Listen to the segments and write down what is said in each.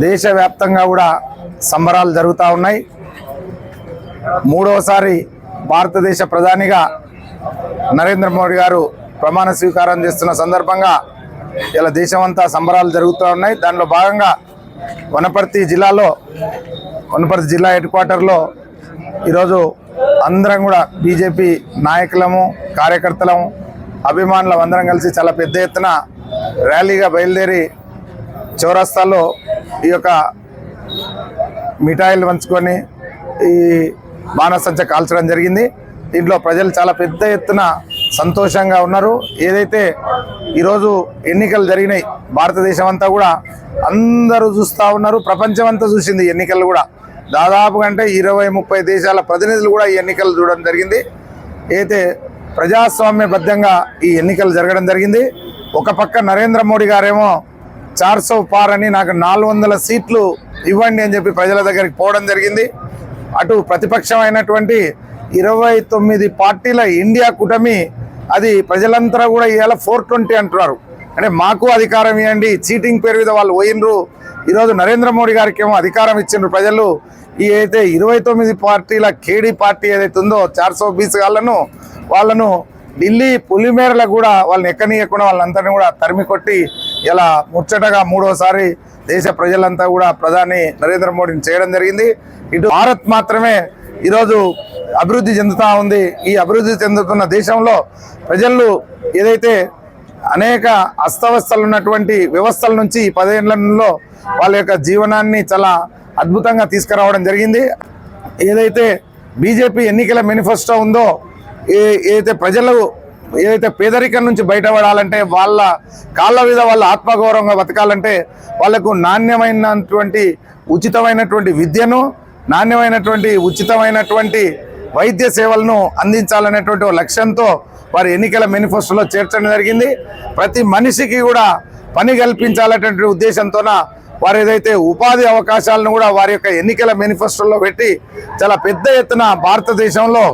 దేశవ్యాప్తంగా కూడా సంబరాలు జరుగుతూ ఉన్నాయి. మూడవసారి భారతదేశ ప్రధానిగా నరేంద్ర మోడీ గారు ప్రమాణ స్వీకారం చేస్తున్న సందర్భంగా ఇలా దేశమంతా సంబరాలు జరుగుతూ ఉన్నాయి. దానిలో భాగంగా వనపర్తి జిల్లా హెడ్ క్వార్టర్లో ఈరోజు అందరం కూడా బీజేపీ నాయకులము, కార్యకర్తలము, అభిమానులం అందరం కలిసి చాలా పెద్ద ఎత్తున ర్యాలీగా బయలుదేరి చౌరస్తాలో ఈ యొక్క మిఠాయిలు పంచుకొని ఈ బాణసంచ కాల్చడం జరిగింది. దీంట్లో ప్రజలు చాలా పెద్ద ఎత్తున సంతోషంగా ఉన్నారు. ఏదైతే ఈరోజు ఎన్నికలు జరిగినాయి, భారతదేశం అంతా కూడా అందరూ చూస్తూ ఉన్నారు. ప్రపంచం అంతా చూసింది ఎన్నికలు కూడా. దాదాపు అంటే 20-30 దేశాల ప్రతినిధులు కూడా ఈ ఎన్నికలు చూడడం జరిగింది. అయితే ప్రజాస్వామ్యబద్ధంగా ఈ ఎన్నికలు జరగడం జరిగింది. ఒక పక్క నరేంద్ర మోడీ గారేమో 400 పార్ అని నాకు 400 సీట్లు ఇవ్వండి అని చెప్పి ప్రజల దగ్గరికి పోవడం జరిగింది. అటు ప్రతిపక్షమైనటువంటి 29 పార్టీల ఇండియా కూటమి అది ప్రజలంతా కూడా ఇవాళ 420 అంటున్నారు. అంటే మాకు అధికారం ఇవ్వండి, చీటింగ్ పేరు మీద వాళ్ళు పోయినరు. ఈరోజు నరేంద్ర మోడీ గారికి ఏమో అధికారం ఇచ్చిండ్రు ప్రజలు. ఈ అయితే 29 పార్టీల కేడీ పార్టీ ఏదైతే ఉందో 420 వాళ్ళను ఢిల్లీ పులిమేరలకు కూడా వాళ్ళని ఎక్కనీయకుండా వాళ్ళందరినీ కూడా తరిమి కొట్టి ఇలా ముచ్చటగా మూడోసారి దేశ ప్రజలంతా కూడా ప్రధాని నరేంద్ర మోడీని చేయడం జరిగింది. ఇటు భారత్ మాత్రమే ఈరోజు అభివృద్ధి చెందుతూ ఉంది. ఈ అభివృద్ధి చెందుతున్న దేశంలో ప్రజలు ఏదైతే అనేక అస్తవ్యస్తలు ఉన్నటువంటి వ్యవస్థల నుంచి ఈ 10 ఏళ్లలో వాళ్ళ యొక్క జీవనాన్ని చాలా అద్భుతంగా తీసుకురావడం జరిగింది. ఏదైతే బీజేపీ ఎన్నికల మేనిఫెస్టో ఉందో, ఏదైతే ప్రజలు ఏదైతే పేదరికం నుంచి బయటపడాలంటే, వాళ్ళ కాళ్ళ మీద వాళ్ళ ఆత్మగౌరవంగా బతకాలంటే వాళ్లకు నాణ్యమైనటువంటి ఉచితమైనటువంటి విద్యను, నాణ్యమైనటువంటి ఉచితమైనటువంటి వైద్య సేవలను అందించాలనేటువంటి లక్ష్యంతో వారి ఎన్నికల మేనిఫెస్టోలో చేర్చడం జరిగింది. ప్రతి మనిషికి కూడా పని కల్పించాలనేటువంటి ఉద్దేశంతోన వారు ఏదైతే ఉపాధి అవకాశాలను కూడా వారి యొక్క ఎన్నికల మేనిఫెస్టోలో పెట్టి చాలా పెద్ద ఎత్తున భారతదేశంలో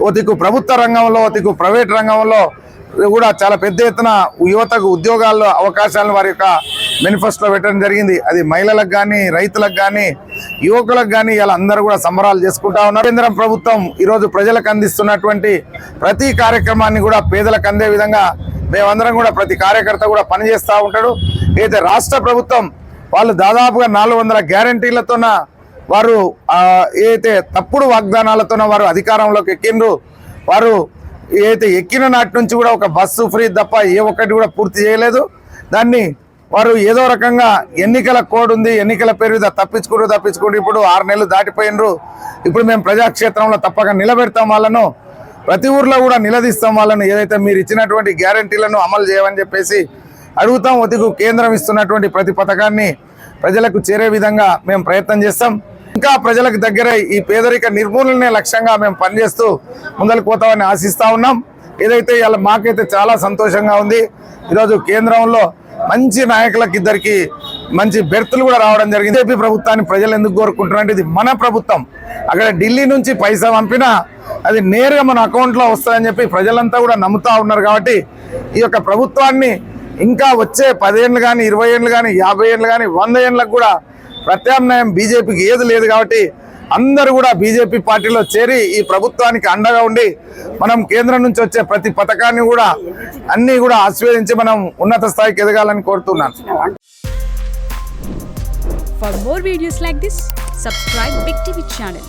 ఓతికు ప్రభుత్వ రంగంలో, ఓతికు ప్రైవేట్ రంగంలో కూడా చాలా పెద్ద ఎత్తున యువతకు ఉద్యోగాల అవకాశాలను వారి యొక్క మేనిఫెస్టోలో పెట్టడం జరిగింది. అది మహిళలకు కానీ, రైతులకు కానీ, యువకులకు కానీ ఇలా అందరూ కూడా సంబరాలు చేసుకుంటా ఉన్నారు. కేంద్ర ప్రభుత్వం ఈరోజు ప్రజలకు అందిస్తున్నటువంటి ప్రతి కార్యక్రమాన్ని కూడా పేదలకు అందే విధంగా మేమందరం కూడా ప్రతి కార్యకర్త కూడా పనిచేస్తూ ఉంటాడు. అయితే రాష్ట్ర ప్రభుత్వం వాళ్ళు దాదాపుగా 400 గ్యారంటీలతోన వారు ఏదైతే తప్పుడు వాగ్దానాలతోన వారు అధికారంలోకి ఎక్కిండ్రు. వారు ఏదైతే ఎక్కిన నాటి నుంచి కూడా ఒక బస్సు ఫ్రీ తప్ప ఏ ఒక్కటి కూడా పూర్తి చేయలేదు. దాన్ని వారు ఏదో రకంగా ఎన్నికల కోడ్ ఉంది, ఎన్నికల పేరు మీద తప్పించుకుంటూ ఇప్పుడు 6 నెలలు దాటిపోయినరు. ఇప్పుడు మేము ప్రజాక్షేత్రంలో తప్పక నిలబెడతాం, వాళ్ళను ప్రతి ఊర్లో కూడా నిలదీస్తాం. వాళ్ళను ఏదైతే మీరు ఇచ్చినటువంటి గ్యారంటీలను అమలు చేయమని చెప్పేసి అడుగుతాం. ఒతికు కేంద్రం ఇస్తున్నటువంటి ప్రతి పథకాన్ని ప్రజలకు చేరే విధంగా మేము ప్రయత్నం చేస్తాం. ఇంకా ప్రజలకు దగ్గర ఈ పేదరిక నిర్మూలనే లక్ష్యంగా మేము పనిచేస్తూ ముందరికి పోతామని ఆశిస్తూ ఉన్నాం. ఏదైతే ఇలా మాకైతే చాలా సంతోషంగా ఉంది. ఈరోజు కేంద్రంలో మంచి నాయకులకు ఇద్దరికి మంచి బెర్తులు కూడా రావడం జరిగింది. ఏపీ ప్రభుత్వాన్ని ప్రజలు ఎందుకు కోరుకుంటున్నారంటే ఇది మన ప్రభుత్వం. అక్కడ ఢిల్లీ నుంచి పైసా పంపినా అది నేరుగా మన అకౌంట్లో వస్తుందని చెప్పి ప్రజలంతా కూడా నమ్ముతూ ఉన్నారు. కాబట్టి ఈ యొక్క ప్రభుత్వాన్ని ఇంకా వచ్చే 10 ఏళ్ళు కానీ, 20 ఏళ్ళు కానీ, 50 ఏళ్ళు కానీ, 100 ఏళ్ళకు కూడా ప్రత్యామ్నాయం బీజేపీకి ఏది లేదు. కాబట్టి అందరూ కూడా బీజేపీ పార్టీలో చేరి ఈ ప్రభుత్వానికి అండగా ఉండి మనం కేంద్రం నుంచి వచ్చే ప్రతి పథకాన్ని కూడా అన్ని కూడా ఆస్వాదించి మనం ఉన్నత స్థాయికి ఎదగాలని కోరుతున్నాను. For more videos like this, subscribe Big TV channel.